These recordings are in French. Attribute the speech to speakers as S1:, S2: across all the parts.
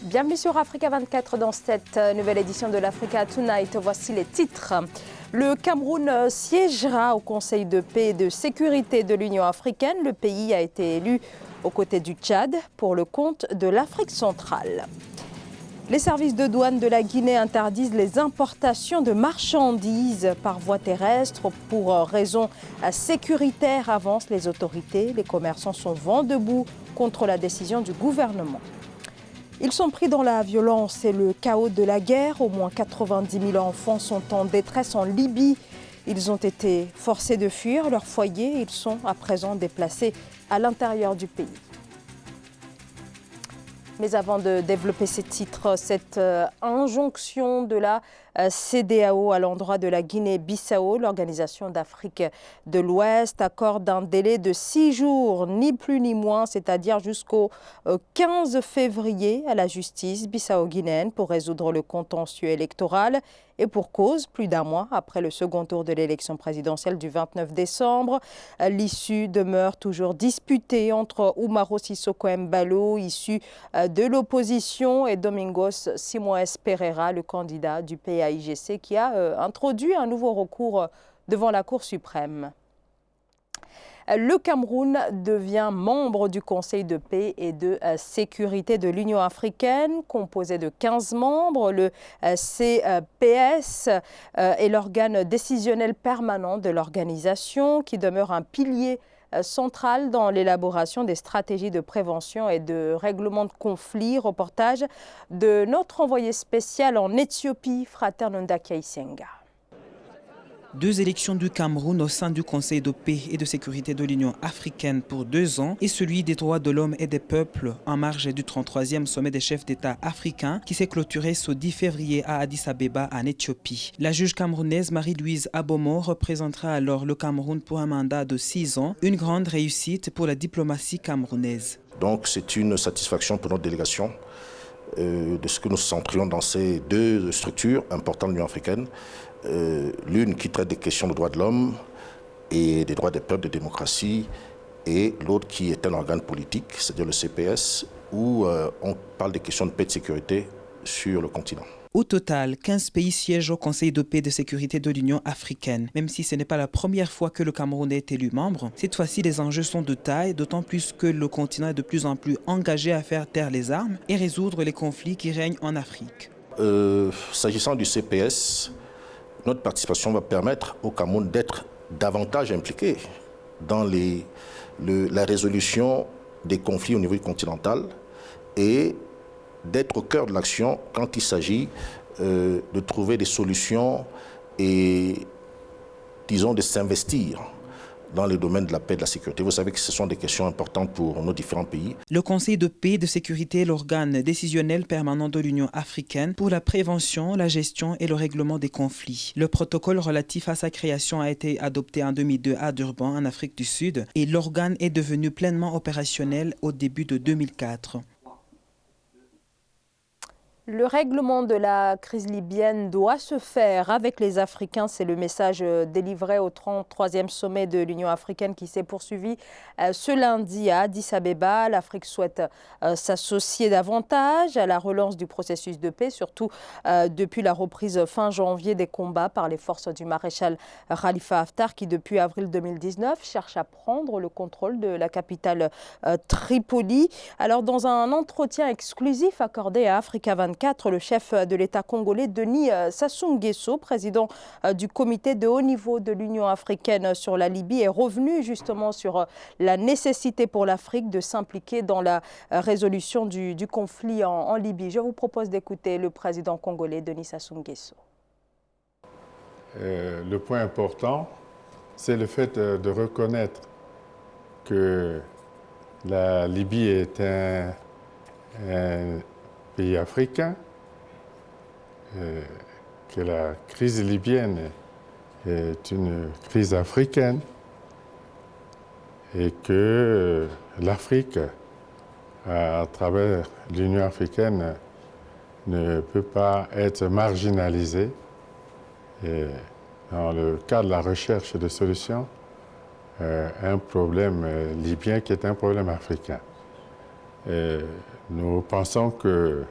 S1: Bienvenue sur Africa 24 dans cette nouvelle édition de l'Africa Tonight. Voici les titres. Le Cameroun siégera au Conseil de paix et de sécurité de l'Union africaine. Le pays a été élu aux côtés du Tchad pour le compte de l'Afrique centrale. Les services de douane de la Guinée interdisent les importations de marchandises par voie terrestre pour raisons sécuritaires, avancent les autorités. Les commerçants sont vent debout contre la décision du gouvernement. Ils sont pris dans la violence et le chaos de la guerre. Au moins 90 000 enfants sont en détresse en Libye. Ils ont été forcés de fuir leur foyer. Ils sont à présent déplacés à l'intérieur du pays. Mais avant de développer ces titres, cette injonction de la CEDEAO à l'endroit de la Guinée-Bissau, l'Organisation d'Afrique de l'Ouest, accorde un délai de 6 jours, ni plus ni moins, c'est-à-dire jusqu'au 15 février à la justice bissau-guinéenne pour résoudre le contentieux électoral. Et pour cause, plus d'un mois après le second tour de l'élection présidentielle du 29 décembre, l'issue demeure toujours disputée entre Umaro Sissoko Embalo, issu de l'opposition, et Domingos Simoes Pereira, le candidat du PAIGC, qui a introduit un nouveau recours devant la Cour suprême. Le Cameroun devient membre du Conseil de paix et de sécurité de l'Union africaine, composé de 15 membres. Le CPS est l'organe décisionnel permanent de l'organisation qui demeure un pilier central dans l'élaboration des stratégies de prévention et de règlement de conflits. Reportage de notre envoyé spécial en Éthiopie, Frater Nondakia Isenga.
S2: 2 élections du Cameroun au sein du Conseil de paix et de sécurité de l'Union africaine pour 2 ans et celui des droits de l'homme et des peuples en marge du 33e sommet des chefs d'État africains qui s'est clôturé ce 10 février à Addis Abeba en Éthiopie. La juge camerounaise Marie-Louise Abomo représentera alors le Cameroun pour un mandat de 6 ans, une grande réussite pour la diplomatie camerounaise.
S3: Donc c'est une satisfaction pour notre délégation de ce que nous centrions dans ces 2 structures importantes de l'Union africaine. L'une qui traite des questions de droits de l'homme et des droits des peuples, de démocratie, et l'autre qui est un organe politique, c'est-à-dire le CPS, où on parle des questions de paix et de sécurité sur le continent.
S2: Au total, 15 pays siègent au Conseil de paix et de sécurité de l'Union africaine. Même si ce n'est pas la première fois que le Cameroun est élu membre, cette fois-ci les enjeux sont de taille, d'autant plus que le continent est de plus en plus engagé à faire taire les armes et résoudre les conflits qui règnent en Afrique.
S3: S'agissant du CPS, notre participation va permettre au Cameroun d'être davantage impliqué dans la résolution des conflits au niveau continental et d'être au cœur de l'action quand il s'agit de trouver des solutions et, disons, de s'investir dans le domaine de la paix et de la sécurité. Vous savez que ce sont des questions importantes pour nos différents pays.
S2: Le Conseil de paix et de sécurité est l'organe décisionnel permanent de l'Union africaine pour la prévention, la gestion et le règlement des conflits. Le protocole relatif à sa création a été adopté en 2002 à Durban, en Afrique du Sud, et l'organe est devenu pleinement opérationnel au début de 2004.
S1: Le règlement de la crise libyenne doit se faire avec les Africains. C'est le message délivré au 33e sommet de l'Union africaine qui s'est poursuivi ce lundi à Addis Abeba. L'Afrique souhaite s'associer davantage à la relance du processus de paix, surtout depuis la reprise fin janvier des combats par les forces du maréchal Khalifa Haftar qui, depuis avril 2019, cherche à prendre le contrôle de la capitale Tripoli. Alors, dans un entretien exclusif accordé à Africa 24, le chef de l'État congolais, Denis Sassou Nguesso, président du comité de haut niveau de l'Union africaine sur la Libye, est revenu justement sur la nécessité pour l'Afrique de s'impliquer dans la résolution du conflit en Libye. Je vous propose d'écouter le président congolais, Denis Sassou Nguesso.
S4: Le point important, c'est le fait de reconnaître que la Libye est un pays africain, que la crise libyenne est une crise africaine et que l'Afrique, à travers l'Union africaine, ne peut pas être marginalisée. Et dans le cadre de la recherche de solutions, un problème libyen qui est un problème africain. Nous pensons que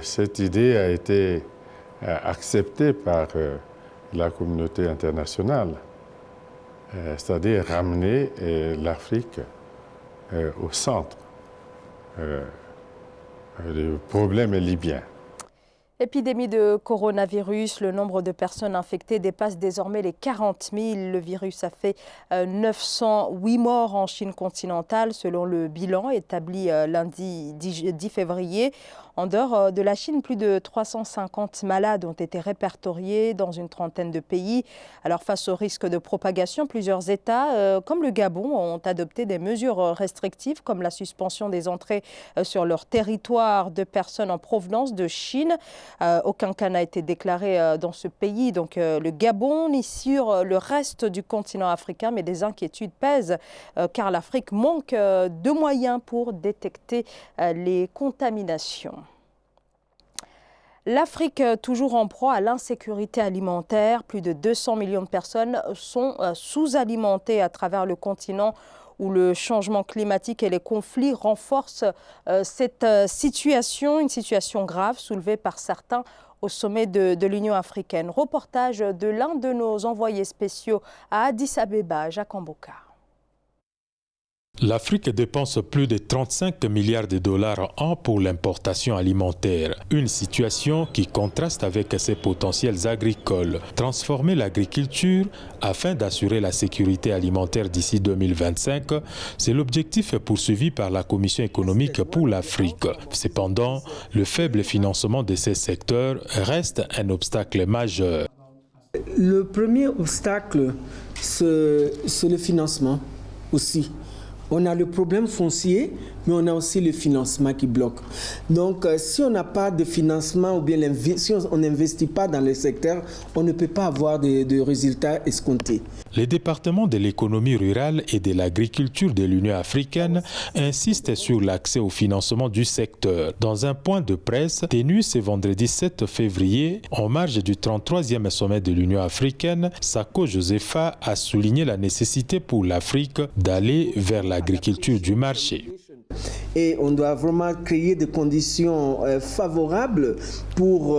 S4: cette idée a été acceptée par la communauté internationale, c'est-à-dire ramener l'Afrique au centre du problème libyen.
S1: Épidémie de coronavirus, le nombre de personnes infectées dépasse désormais les 40 000. Le virus a fait 908 morts en Chine continentale, selon le bilan établi lundi 10 février. En dehors de la Chine, plus de 350 malades ont été répertoriés dans une trentaine de pays. Alors face au risque de propagation, plusieurs États, comme le Gabon, ont adopté des mesures restrictives comme la suspension des entrées sur leur territoire de personnes en provenance de Chine. Aucun cas n'a été déclaré dans ce pays, donc le Gabon, ni sur le reste du continent africain, mais des inquiétudes pèsent car l'Afrique manque de moyens pour détecter les contaminations. L'Afrique, toujours en proie à l'insécurité alimentaire, plus de 200 millions de personnes sont sous-alimentées à travers le continent où le changement climatique et les conflits renforcent cette situation, une situation grave soulevée par certains au sommet de l'Union africaine. Reportage de l'un de nos envoyés spéciaux à Addis Abeba, Jacques Amboka.
S5: L'Afrique dépense plus de 35 milliards de dollars an pour l'importation alimentaire. Une situation qui contraste avec ses potentiels agricoles. Transformer l'agriculture afin d'assurer la sécurité alimentaire d'ici 2025, c'est l'objectif poursuivi par la Commission économique pour l'Afrique. Cependant, le faible financement de ces secteurs reste un obstacle majeur.
S6: Le premier obstacle, c'est le financement aussi. On a le problème foncier, mais on a aussi le financement qui bloque. Donc, si on n'a pas de financement ou bien si on n'investit pas dans le secteur, on ne peut pas avoir de résultats escomptés.
S5: Les départements de l'économie rurale et de l'agriculture de l'Union africaine insistent sur l'accès au financement du secteur. Dans un point de presse tenu ce vendredi 7 février, en marge du 33e sommet de l'Union africaine, Sako Josefa a souligné la nécessité pour l'Afrique d'aller vers l'agriculture du marché.
S6: Et on doit vraiment créer des conditions favorables pour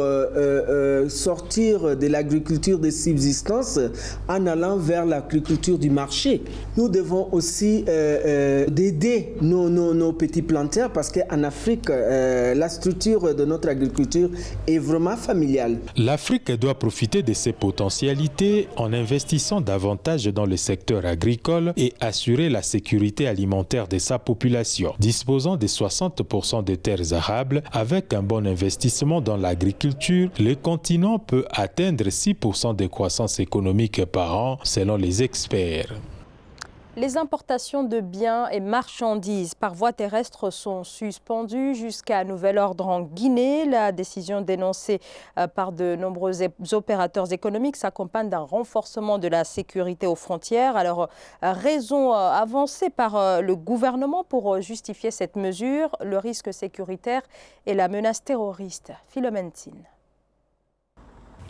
S6: sortir de l'agriculture de subsistance en allant vers l'agriculture du marché. Nous devons aussi aider nos petits planteurs parce qu'en Afrique, la structure de notre agriculture est vraiment familiale.
S5: L'Afrique doit profiter de ses potentialités en investissant davantage dans le secteur agricole et assurer la sécurité alimentaire de sa population. Disposant de 60% des terres arables, avec un bon investissement dans l'agriculture, le continent peut atteindre 6% de croissance économique par an, selon les experts.
S1: Les importations de biens et marchandises par voie terrestre sont suspendues jusqu'à nouvel ordre en Guinée. La décision dénoncée par de nombreux opérateurs économiques s'accompagne d'un renforcement de la sécurité aux frontières. Alors, raison avancée par le gouvernement pour justifier cette mesure, le risque sécuritaire et la menace terroriste. Philomène Tine.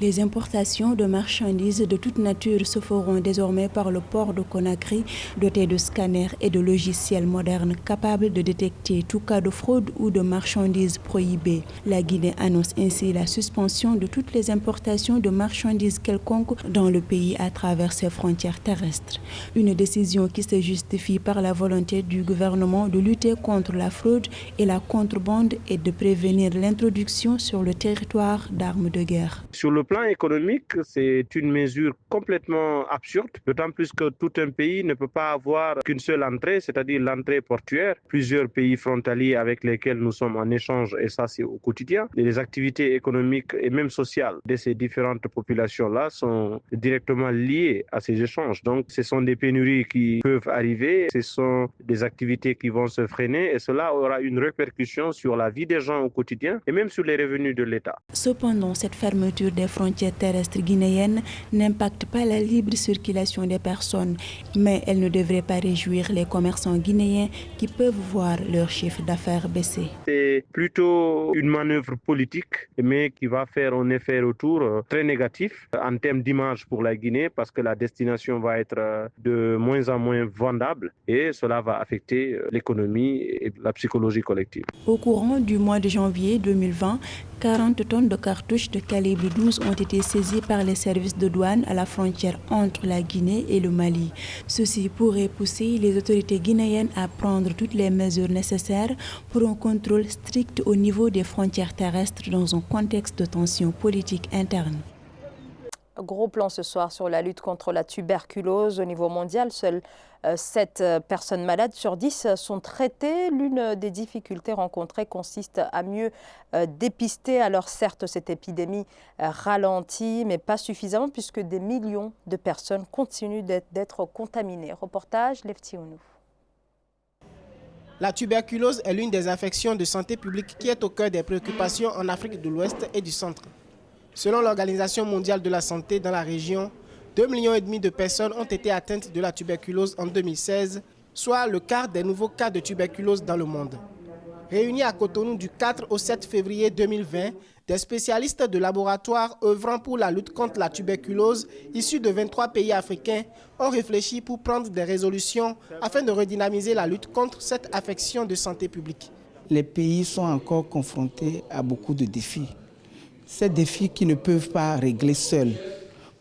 S7: Les importations de marchandises de toute nature se feront désormais par le port de Conakry, doté de scanners et de logiciels modernes capables de détecter tout cas de fraude ou de marchandises prohibées. La Guinée annonce ainsi la suspension de toutes les importations de marchandises quelconques dans le pays à travers ses frontières terrestres. Une décision qui se justifie par la volonté du gouvernement de lutter contre la fraude et la contrebande et de prévenir l'introduction sur le territoire d'armes de guerre.
S8: Sur le plan économique, c'est une mesure complètement absurde, d'autant plus que tout un pays ne peut pas avoir qu'une seule entrée, c'est-à-dire l'entrée portuaire. Plusieurs pays frontaliers avec lesquels nous sommes en échange, et ça c'est au quotidien. Et les activités économiques et même sociales de ces différentes populations-là sont directement liées à ces échanges. Donc ce sont des pénuries qui peuvent arriver, ce sont des activités qui vont se freiner et cela aura une répercussion sur la vie des gens au quotidien et même sur les revenus de l'État.
S7: Cependant, cette fermeture des frontière terrestre guinéenne n'impacte pas la libre circulation des personnes, mais elle ne devrait pas réjouir les commerçants guinéens qui peuvent voir leur chiffre d'affaires baisser.
S8: C'est plutôt une manœuvre politique, mais qui va faire un effet retour très négatif en termes d'image pour la Guinée, parce que la destination va être de moins en moins vendable et cela va affecter l'économie et la psychologie collective.
S7: Au courant du mois de janvier 2020, 40 tonnes de cartouches de calibre 12 ont été saisies par les services de douane à la frontière entre la Guinée et le Mali. Ceci pourrait pousser les autorités guinéennes à prendre toutes les mesures nécessaires pour un contrôle strict au niveau des frontières terrestres dans un contexte de tension politique interne.
S1: Gros plan ce soir sur la lutte contre la tuberculose au niveau mondial. Seules 7 personnes malades sur 10 sont traitées. L'une des difficultés rencontrées consiste à mieux dépister. Alors certes, cette épidémie ralentit, mais pas suffisamment puisque des millions de personnes continuent d'être contaminées. Reportage Lefti Ounou.
S9: La tuberculose est l'une des infections de santé publique qui est au cœur des préoccupations en Afrique de l'Ouest et du Centre. Selon l'Organisation mondiale de la santé, dans la région, 2,5 millions de personnes ont été atteintes de la tuberculose en 2016, soit le quart des nouveaux cas de tuberculose dans le monde. Réunis à Cotonou du 4 au 7 février 2020, des spécialistes de laboratoires œuvrant pour la lutte contre la tuberculose, issus de 23 pays africains, ont réfléchi pour prendre des résolutions afin de redynamiser la lutte contre cette affection de santé publique.
S6: Les pays sont encore confrontés à beaucoup de défis. Ces défis qu'ils ne peuvent pas régler seuls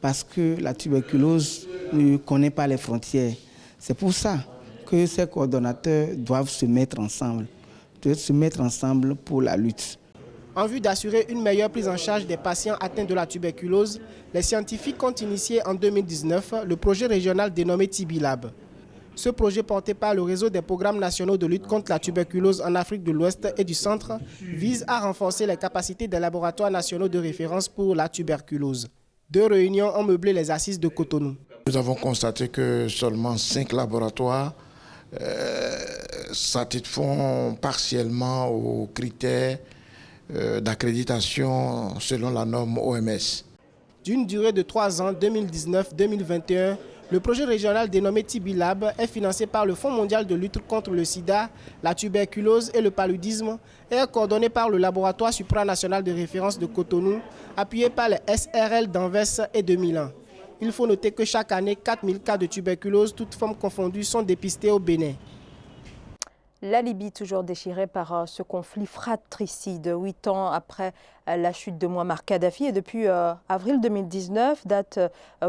S6: parce que la tuberculose ne connaît pas les frontières. C'est pour ça que ces coordonnateurs doivent se mettre ensemble pour la lutte.
S9: En vue d'assurer une meilleure prise en charge des patients atteints de la tuberculose, les scientifiques ont initié en 2019 le projet régional dénommé TB-Lab. Ce projet, porté par le réseau des programmes nationaux de lutte contre la tuberculose en Afrique de l'Ouest et du Centre, vise à renforcer les capacités des laboratoires nationaux de référence pour la tuberculose. 2 réunions ont meublé les assises de Cotonou.
S10: Nous avons constaté que seulement 5 laboratoires satisfont partiellement aux critères d'accréditation selon la norme OMS.
S9: D'une durée de 3 ans, 2019-2021, le projet régional dénommé TB-Lab est financé par le Fonds mondial de lutte contre le sida, la tuberculose et le paludisme et est coordonné par le laboratoire supranational de référence de Cotonou, appuyé par les SRL d'Anvers et de Milan. Il faut noter que chaque année, 4000 cas de tuberculose, toutes formes confondues, sont dépistés au Bénin.
S1: La Libye, toujours déchirée par ce conflit fratricide, 8 ans après la chute de Mouammar Kadhafi. Et depuis avril 2019, date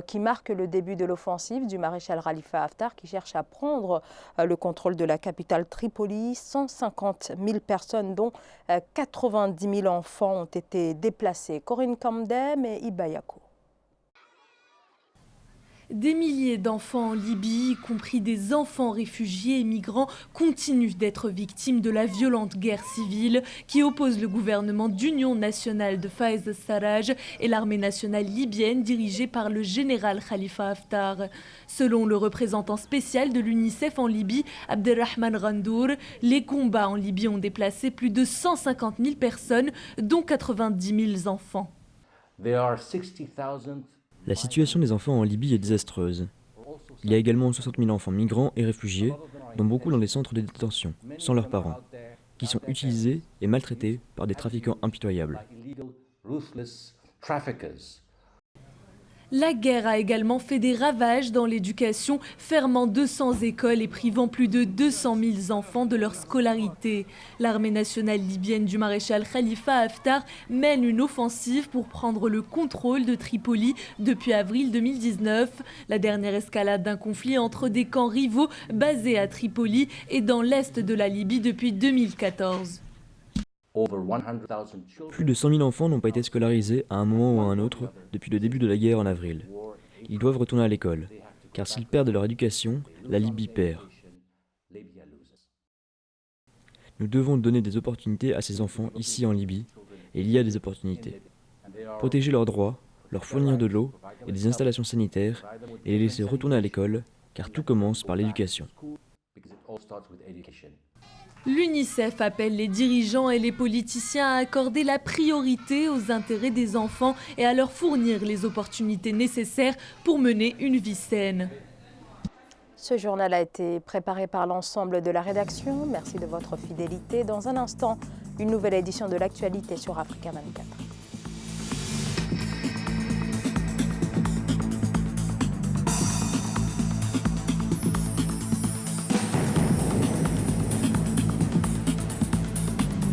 S1: qui marque le début de l'offensive du maréchal Khalifa Haftar, qui cherche à prendre le contrôle de la capitale Tripoli. 150 000 personnes, dont 90 000 enfants, ont été déplacés. Corinne Kamdem et Ibayako.
S11: Des milliers d'enfants en Libye, y compris des enfants réfugiés et migrants, continuent d'être victimes de la violente guerre civile qui oppose le gouvernement d'union nationale de Faiz al-Sarraj et l'armée nationale libyenne dirigée par le général Khalifa Haftar. Selon le représentant spécial de l'UNICEF en Libye, Abderrahman Randour, les combats en Libye ont déplacé plus de 150 000 personnes, dont 90 000 enfants.
S12: La situation des enfants en Libye est désastreuse. Il y a également 60 000 enfants migrants et réfugiés, dont beaucoup dans des centres de détention, sans leurs parents, qui sont utilisés et maltraités par des trafiquants impitoyables.
S11: La guerre a également fait des ravages dans l'éducation, fermant 200 écoles et privant plus de 200 000 enfants de leur scolarité. L'armée nationale libyenne du maréchal Khalifa Haftar mène une offensive pour prendre le contrôle de Tripoli depuis avril 2019. La dernière escalade d'un conflit entre des camps rivaux basés à Tripoli et dans l'est de la Libye depuis 2014.
S12: Plus de 100 000 enfants n'ont pas été scolarisés à un moment ou à un autre depuis le début de la guerre en avril. Ils doivent retourner à l'école, car s'ils perdent leur éducation, la Libye perd. Nous devons donner des opportunités à ces enfants ici en Libye, et il y a des opportunités. Protéger leurs droits, leur fournir de l'eau et des installations sanitaires, et les laisser retourner à l'école, car tout commence par l'éducation.
S11: L'UNICEF appelle les dirigeants et les politiciens à accorder la priorité aux intérêts des enfants et à leur fournir les opportunités nécessaires pour mener une vie saine.
S1: Ce journal a été préparé par l'ensemble de la rédaction. Merci de votre fidélité. Dans un instant, une nouvelle édition de l'actualité sur Africa 24.